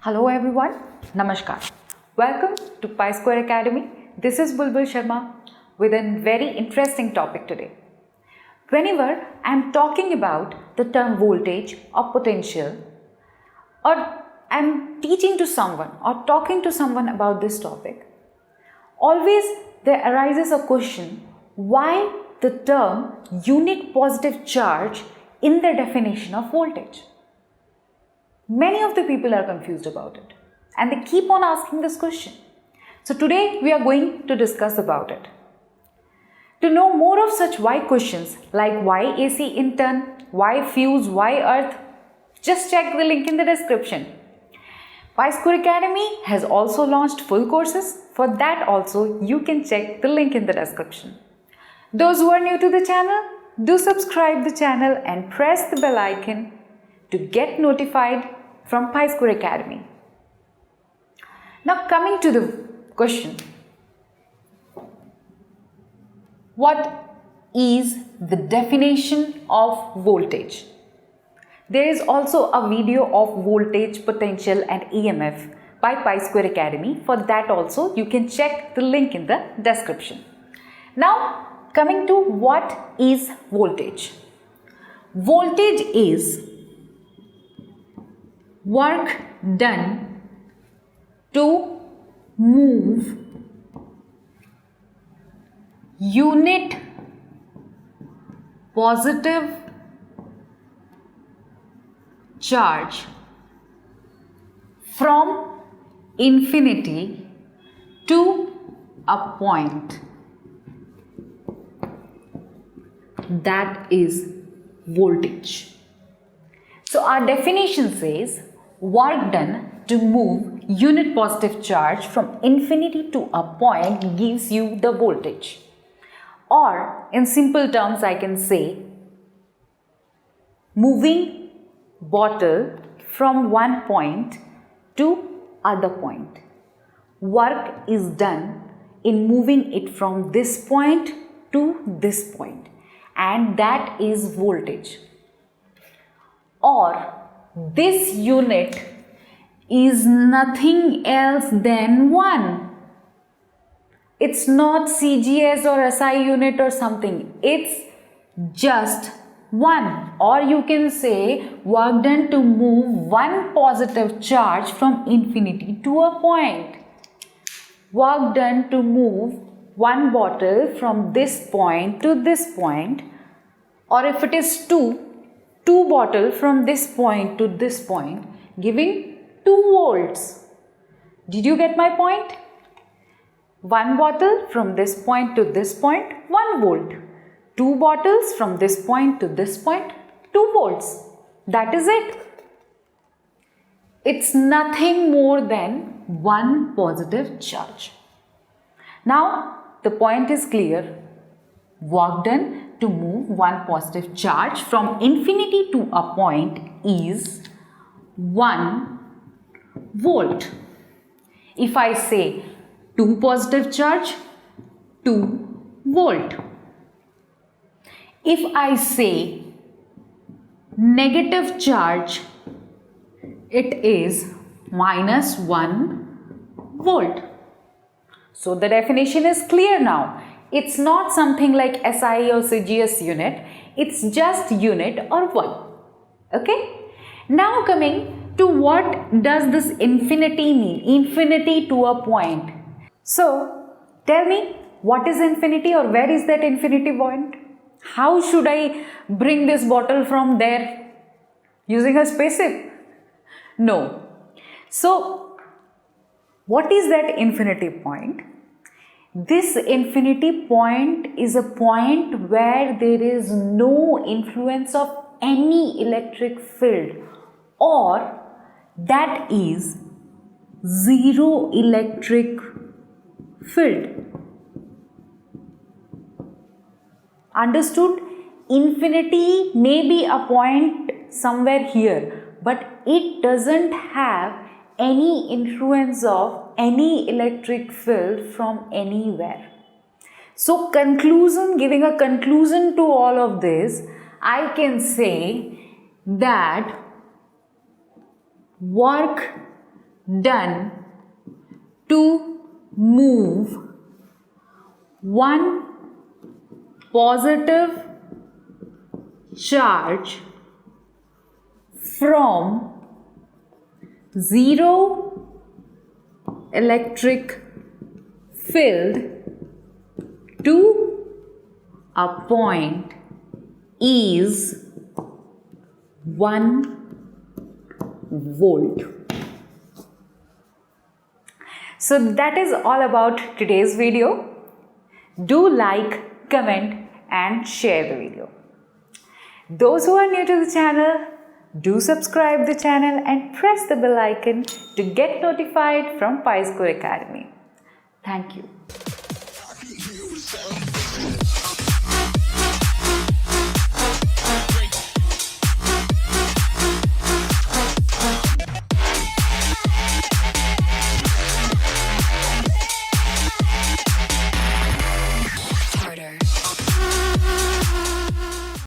Hello everyone, Namaskar. Welcome to PiSquare Academy. This is Bulbul Sharma with a very interesting topic today. Whenever I am talking about the term voltage or potential, or I am teaching to someone or talking to someone about this topic, always there arises a question, why the term unit positive charge in the definition of voltage? Many of the people are confused about it and they keep on asking this question. So today we are going to discuss about it. To know more of such why questions like why AC in turn, why fuse, why earth, just check the link in the description. PiSquare Academy has also launched full courses. For that also you can check the link in the description. Those who are new to the channel, do subscribe the channel and press the bell icon to get notified from PiSquare Academy. Now coming to the question, what is the definition of voltage? There is also a video of voltage, potential and EMF by PiSquare Academy. For that also you can check the link in the description. Now coming to what is voltage? Voltage is work done to move unit positive charge from infinity to a point. That is voltage. So our definition says work done to move unit positive charge from infinity to a point gives you the voltage. Or in simple terms I can say moving bottle from one point to other point. Work is done in moving it from this point to this point, and that is voltage. Or this unit is nothing else than 1. It's not CGS or SI unit or something. It's just 1. Or you can say work done to move one positive charge from infinity to a point. Work done to move one bottle from this point to this point. Or if it is two bottles from this point to this point, giving 2 volts. Did you get my point? One bottle from this point to this point, 1 volt. 2 bottles from this point to this point, 2 volts. That is it. It's nothing more than one positive charge. Now the point is clear. Work done to move one positive charge from infinity to a point is 1 volt. If I say 2 positive charge, 2 volt. If I say negative charge, it is minus 1 volt. So the definition is clear now. It's not something like SI or CGS unit. It's just unit or 1. Okay. Now coming to what does this infinity mean? Infinity to a point. So tell me, what is infinity or where is that infinity point? How should I bring this bottle from there? Using a spaceship? No. So what is that infinity point? This infinity point is a point where there is no influence of any electric field, or that is zero electric field. Understood? Infinity may be a point somewhere here, but it doesn't have any influence of any electric field from anywhere. So conclusion, giving a conclusion to all of this, I can say that work done to move one positive charge from zero electric field to a point is 1 volt. So that is all about today's video. Do like, comment and share the video. Those who are new to the channel, do subscribe the channel and press the bell icon to get notified from PiSquare Academy. Thank you.